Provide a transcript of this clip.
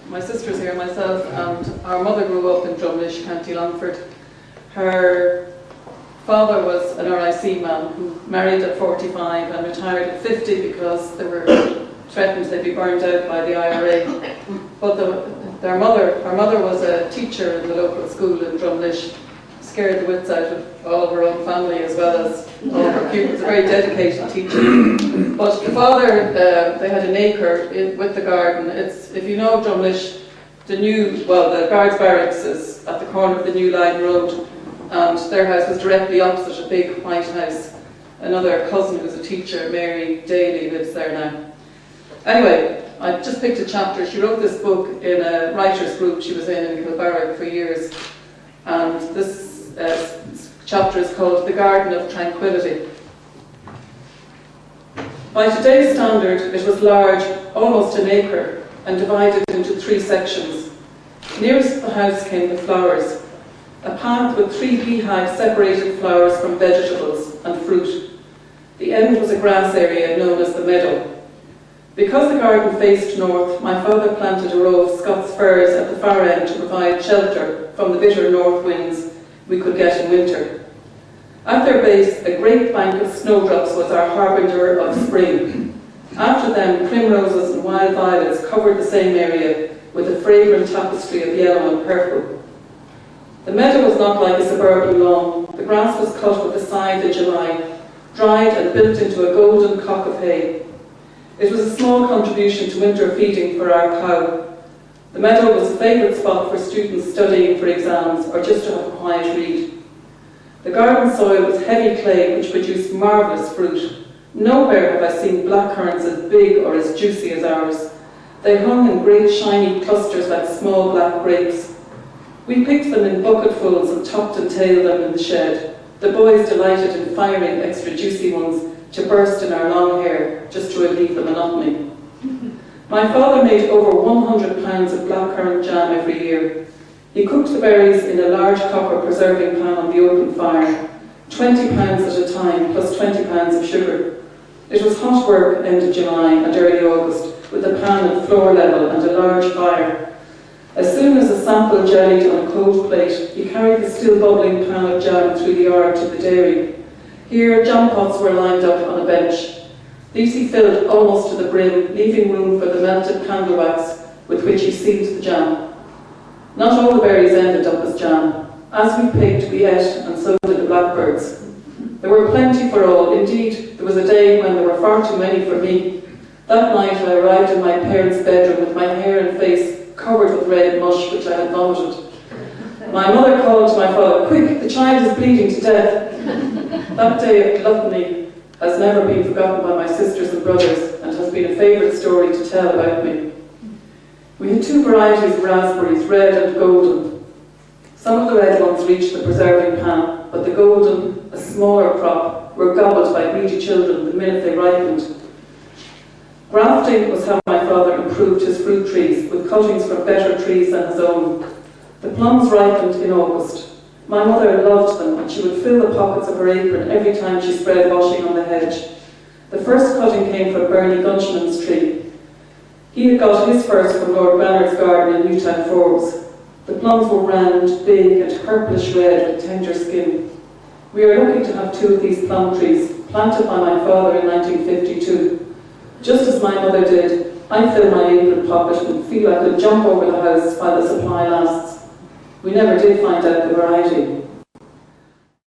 my sister's here, myself, and our mother grew up in Drumlish, County Longford. Her father was an RIC man who married at 45 and retired at 50 because they were threatened they'd be burned out by the IRA. But her mother was a teacher in the local school in Drumlish, scared the wits out of all of her own family as well as all of her pupils. A very dedicated teacher. But the father, they had an acre with the garden. If you know Drumlish, the guards barracks is at the corner of the New Line Road, and their house was directly opposite a big white house. Another cousin who's a teacher, Mary Daly, lives there now. Anyway, I just picked a chapter. She wrote this book in a writers' group she was in Kilbarrack for years, and this chapter is called The Garden of Tranquility. By today's standard, it was large, almost an acre, and divided into 3 sections. Nearest the house came the flowers, a path with 3 beehives separated flowers from vegetables and fruit. The end was a grass area known as the meadow. Because the garden faced north, my father planted a row of Scots firs at the far end to provide shelter from the bitter north winds we could get in winter. At their base, a great bank of snowdrops was our harbinger of spring. After them, primroses and wild violets covered the same area with a fragrant tapestry of yellow and purple. The meadow was not like a suburban lawn. The grass was cut with a scythe in July, dried and built into a golden cock of hay. It was a small contribution to winter feeding for our cow. The meadow was a favourite spot for students studying for exams or just to have a quiet read. The garden soil was heavy clay which produced marvellous fruit. Nowhere have I seen blackcurrants as big or as juicy as ours. They hung in great shiny clusters like small black grapes. We picked them in bucketfuls and topped and tailed them in the shed. The boys delighted in firing extra juicy ones to burst in our long hair, just to relieve the monotony. My father made over 100 pounds of blackcurrant jam every year. He cooked the berries in a large copper preserving pan on the open fire, 20 pounds at a time, plus 20 pounds of sugar. It was hot work end of July and early August, with the pan at floor level and a large fire. As soon as a sample jellied on a cold plate, he carried the still bubbling pan of jam through the yard to the dairy. Here, jam pots were lined up on a bench. These he filled almost to the brim, leaving room for the melted candle wax with which he sealed the jam. Not all the berries ended up as jam. As we picked, we ate, and so did the blackbirds. There were plenty for all. Indeed, there was a day when there were far too many for me. That night I arrived in my parents' bedroom with my hair and face covered with red mush which I had vomited. My mother called to my father, "Quick, the child is bleeding to death." That day of gluttony has never been forgotten by my sisters and brothers and has been a favourite story to tell about me. We had 2 varieties of raspberries, red and golden. Some of the red ones reached the preserving pan, but the golden, a smaller crop, were gobbled by greedy children the minute they ripened. Grafting was how my father improved his fruit trees, with cuttings from better trees than his own. The plums ripened in August. My mother loved them, and she would fill the pockets of her apron every time she spread washing on the hedge. The first cutting came from Bernie Gunchman's tree. He had got his first from Lord Bannard's garden in Newtown Forbes. The plums were round, big, and purplish red with tender skin. We are lucky to have 2 of these plum trees, planted by my father in 1952. Just as my mother did, I fill my apron pocket and feel I could jump over the house while the supply lasts. We never did find out the variety.